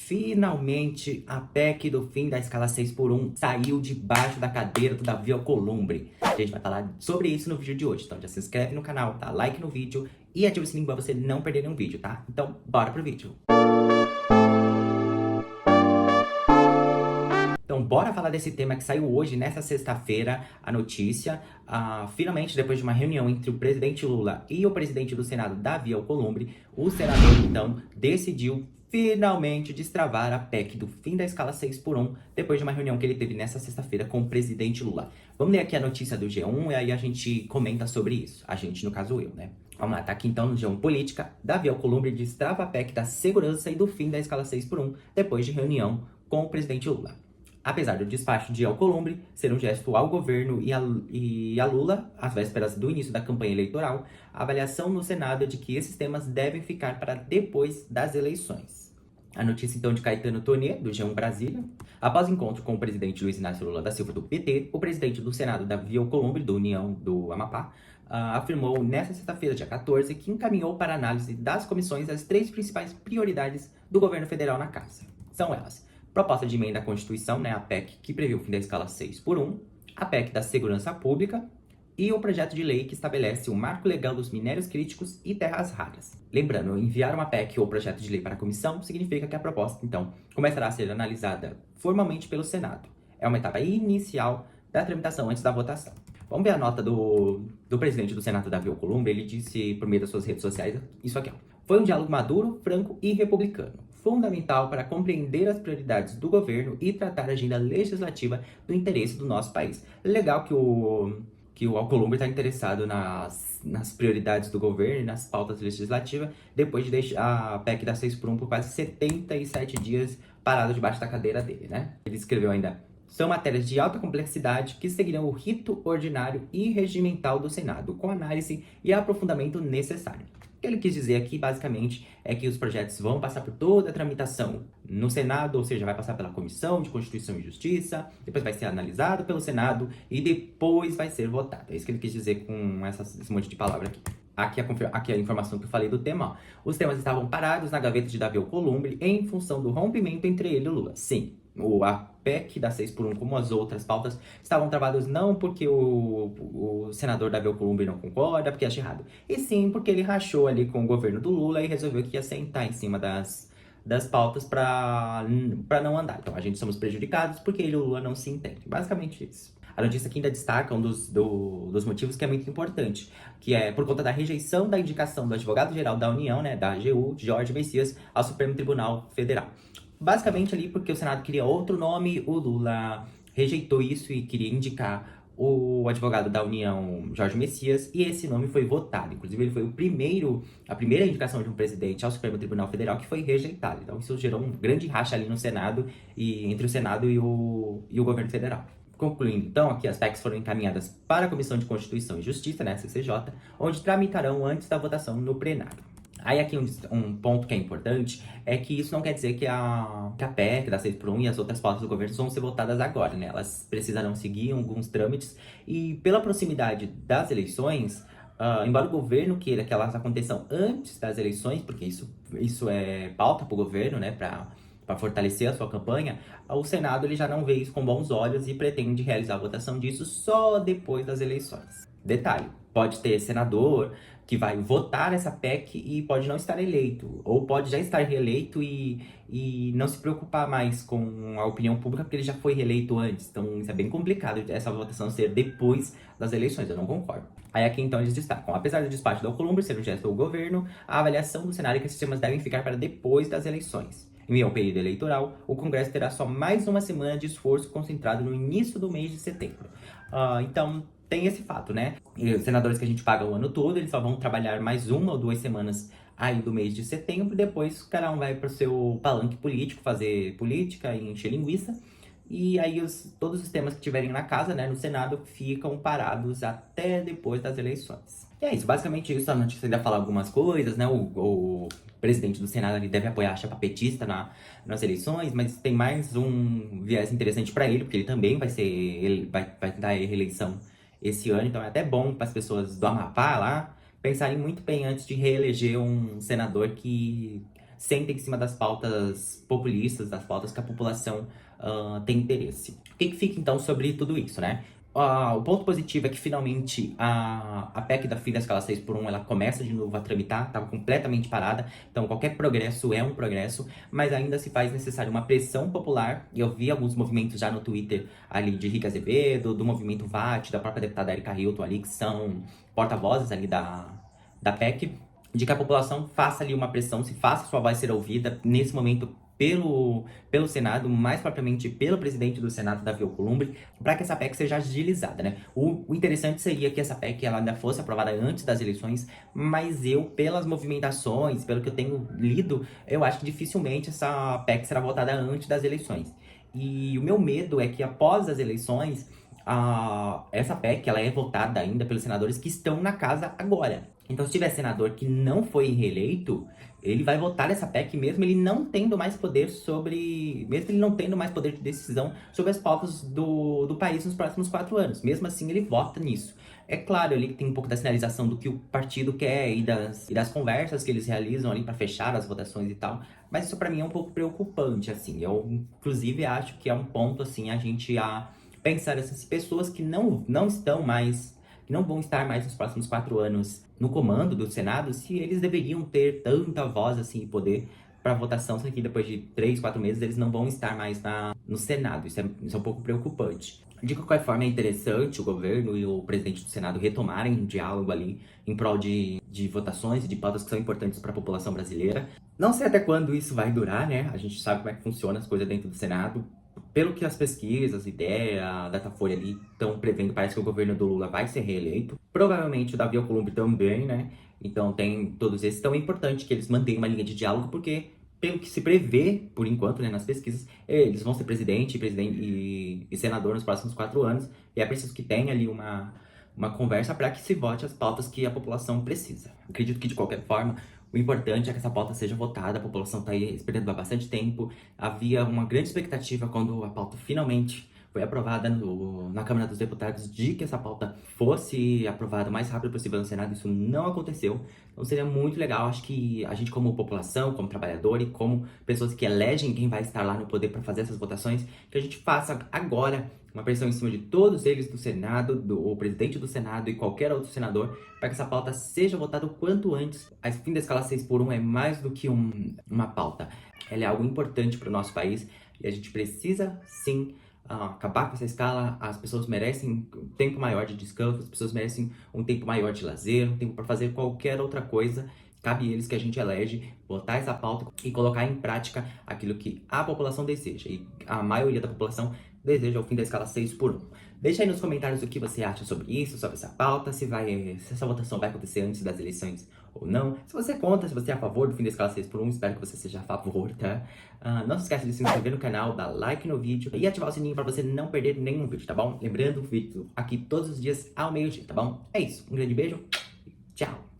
Finalmente, a PEC do fim da escala 6x1 saiu debaixo da cadeira do Davi Alcolumbre. A gente vai falar sobre isso no vídeo de hoje, então já se inscreve no canal, dá like no vídeo e ativa o sininho pra você não perder nenhum vídeo, tá? Então, bora pro vídeo. Então, bora falar desse tema que saiu hoje, nessa sexta-feira, a notícia. Finalmente, depois de uma reunião entre o presidente Lula e o presidente do Senado, Davi Alcolumbre, o senador, então, decidiu finalmente destravar a PEC do fim da escala 6x1, depois de uma reunião que ele teve nessa sexta-feira com o presidente Lula. Vamos ler aqui a notícia do G1 e aí a gente comenta sobre isso. A gente, no caso eu, né? Vamos lá, tá aqui então no G1 Política. Davi Alcolumbre destrava a PEC da segurança e do fim da escala 6x1, depois de reunião com o presidente Lula. Apesar do despacho de Alcolumbre ser um gesto ao governo e a Lula, às vésperas do início da campanha eleitoral, a avaliação no Senado é de que esses temas devem ficar para depois das eleições. A notícia então de Caetano Tonê, do G1 Brasília. Após encontro com o presidente Luiz Inácio Lula da Silva, do PT, o presidente do Senado, Davi Alcolumbre, do União do Amapá, afirmou nesta sexta-feira, dia 14, que encaminhou para análise das comissões as 3 principais prioridades do governo federal na casa. São elas: proposta de emenda à Constituição, né, a PEC, que prevê o fim da escala 6x1, a PEC da Segurança Pública e o projeto de lei que estabelece o marco legal dos minérios críticos e terras raras. Lembrando, enviar uma PEC ou projeto de lei para a comissão significa que a proposta, então, começará a ser analisada formalmente pelo Senado. É uma etapa inicial da tramitação antes da votação. Vamos ver a nota do presidente do Senado, Davi Alcolumbre. Ele disse, por meio das suas redes sociais, isso aqui, ó. Foi um diálogo maduro, franco e republicano, fundamental para compreender as prioridades do governo e tratar a agenda legislativa do interesse do nosso país. Legal que o Alcolumbre está interessado nas prioridades do governo e nas pautas legislativas, depois de deixar a PEC da 6x1 por quase 77 dias parado debaixo da cadeira dele, né? Ele escreveu ainda: são matérias de alta complexidade que seguirão o rito ordinário e regimental do Senado, com análise e aprofundamento necessário. O que ele quis dizer aqui, basicamente, é que os projetos vão passar por toda a tramitação no Senado, ou seja, vai passar pela Comissão de Constituição e Justiça, depois vai ser analisado pelo Senado e depois vai ser votado. É isso que ele quis dizer com esse monte de palavra aqui. Aqui a informação que eu falei do tema. Ó. Os temas estavam parados na gaveta de Davi Alcolumbre em função do rompimento entre ele e Lula. Sim, a PEC da 6x1, como as outras pautas, estavam travadas não porque o senador Davi Alcolumbre não concorda, porque acha errado, e sim porque ele rachou ali com o governo do Lula e resolveu que ia sentar em cima das pautas para não andar. Então a gente somos prejudicados porque ele e o Lula não se entendem. Basicamente isso. A notícia aqui ainda destaca um dos motivos que é muito importante, que é por conta da rejeição da indicação do advogado-geral da União, né, da AGU, Jorge Messias, ao Supremo Tribunal Federal. Basicamente ali porque o Senado queria outro nome, o Lula rejeitou isso e queria indicar o advogado da União, Jorge Messias, e esse nome foi votado. Inclusive, ele foi a primeira indicação de um presidente ao Supremo Tribunal Federal que foi rejeitada. Então, isso gerou um grande racha ali no Senado, entre o Senado e o governo federal. Concluindo, então, aqui as PECs foram encaminhadas para a Comissão de Constituição e Justiça, né, CCJ, onde tramitarão antes da votação no plenário. Aí aqui um ponto que é importante é que isso não quer dizer que a PEC da 6x1 e as outras pautas do governo vão ser votadas agora, né? Elas precisarão seguir alguns trâmites e pela proximidade das eleições, embora o governo queira que elas aconteçam antes das eleições, porque isso é pauta para o governo, né? Para fortalecer a sua campanha, o Senado ele já não vê isso com bons olhos e pretende realizar a votação disso só depois das eleições. Detalhe, pode ter senador que vai votar essa PEC e pode não estar eleito, ou pode já estar reeleito e não se preocupar mais com a opinião pública porque ele já foi reeleito antes. Então isso é bem complicado, essa votação ser depois das eleições, eu não concordo. Aí aqui então eles destacam: apesar do despacho do Alcolumbre ser um gesto do governo, a avaliação do cenário é que esses temas devem ficar para depois das eleições. Em meio ao período eleitoral, o Congresso terá só mais uma semana de esforço concentrado no início do mês de setembro. Então, tem esse fato, né? E os senadores que a gente paga o ano todo, eles só vão trabalhar mais 1 ou 2 semanas aí do mês de setembro, depois cada um vai para o seu palanque político, fazer política e encher linguiça. E aí todos os temas que tiverem na casa, né, no Senado, ficam parados até depois das eleições. E é isso, basicamente isso. A notícia ainda fala algumas coisas, né, o presidente do Senado ali deve apoiar a chapa petista nas eleições, mas tem mais um viés interessante para ele, porque ele também vai tentar a reeleição esse ano, então é até bom para as pessoas do Amapá lá pensarem muito bem antes de reeleger um senador que sentem em cima das pautas populistas, das pautas que a população tem interesse. O que fica então sobre tudo isso, né? O ponto positivo é que finalmente a PEC da fim da escala 6x1 ela começa de novo a tramitar, estava completamente parada, então qualquer progresso é um progresso, mas ainda se faz necessário uma pressão popular, e eu vi alguns movimentos já no Twitter ali de Rica Azevedo, do movimento VAT, da própria deputada Erika Hilton ali, que são porta-vozes ali da PEC, de que a população faça ali uma pressão, se faça sua voz ser ouvida nesse momento pelo Senado, mais propriamente pelo presidente do Senado, Davi Alcolumbre, para que essa PEC seja agilizada, né? O interessante seria que essa PEC ela ainda fosse aprovada antes das eleições, mas eu, pelas movimentações, pelo que eu tenho lido, eu acho que dificilmente essa PEC será votada antes das eleições. E o meu medo é que após as eleições, essa PEC ela é votada ainda pelos senadores que estão na casa agora. Então, se tiver senador que não foi reeleito, ele vai votar essa PEC mesmo ele não tendo mais poder mesmo ele não tendo mais poder de decisão sobre as pautas do país nos próximos 4 anos. Mesmo assim, ele vota nisso. É claro ali que tem um pouco da sinalização do que o partido quer e das conversas que eles realizam ali para fechar as votações e tal, mas isso para mim é um pouco preocupante, assim. Eu, inclusive, acho que é um ponto, assim, a gente pensar essas pessoas que não estão mais, que não vão estar mais nos próximos 4 anos no comando do Senado, se eles deveriam ter tanta voz assim e poder para votação, sendo que depois de 3, 4 meses eles não vão estar mais no Senado. Isso é um pouco preocupante. De qualquer forma, é interessante o governo e o presidente do Senado retomarem um diálogo ali em prol de votações e de pautas que são importantes para a população brasileira. Não sei até quando isso vai durar, né? A gente sabe como é que funciona as coisas dentro do Senado. Pelo que as pesquisas, ideia, a Datafolha ali estão prevendo, parece que o governo do Lula vai ser reeleito. Provavelmente o Davi Alcolumbre também, né? Então tem todos esses. Então é importante que eles mantenham uma linha de diálogo, porque pelo que se prevê, por enquanto, né, nas pesquisas, eles vão ser presidente e senador nos próximos 4 anos. E é preciso que tenha ali uma conversa para que se vote as pautas que a população precisa. Acredito que, de qualquer forma, o importante é que essa pauta seja votada, a população está aí esperando há bastante tempo. Havia uma grande expectativa quando a pauta finalmente foi aprovada na Câmara dos Deputados de que essa pauta fosse aprovada o mais rápido possível no Senado. Isso não aconteceu. Então seria muito legal, acho que a gente como população, como trabalhador e como pessoas que elegem quem vai estar lá no poder para fazer essas votações, que a gente faça agora uma pressão em cima de todos eles do Senado, do presidente do Senado e qualquer outro senador, para que essa pauta seja votada o quanto antes. A fim da escala 6x1 é mais do que uma pauta. Ela é algo importante para o nosso país e a gente precisa, sim, acabar com essa escala. As pessoas merecem um tempo maior de descanso, as pessoas merecem um tempo maior de lazer, um tempo para fazer qualquer outra coisa. Cabe eles que a gente elege botar essa pauta e colocar em prática aquilo que a população deseja. E a maioria da população deseja o fim da escala 6x1. Deixa aí nos comentários o que você acha sobre isso, sobre essa pauta, se essa votação vai acontecer antes das eleições ou não. Se você é contra, se você é a favor do fim da escala 6x1, espero que você seja a favor, tá? Não se esqueça de se inscrever no canal, dar like no vídeo e ativar o sininho para você não perder nenhum vídeo, tá bom? Lembrando, o vídeo aqui todos os dias ao meio-dia, tá bom? É isso, um grande beijo, tchau!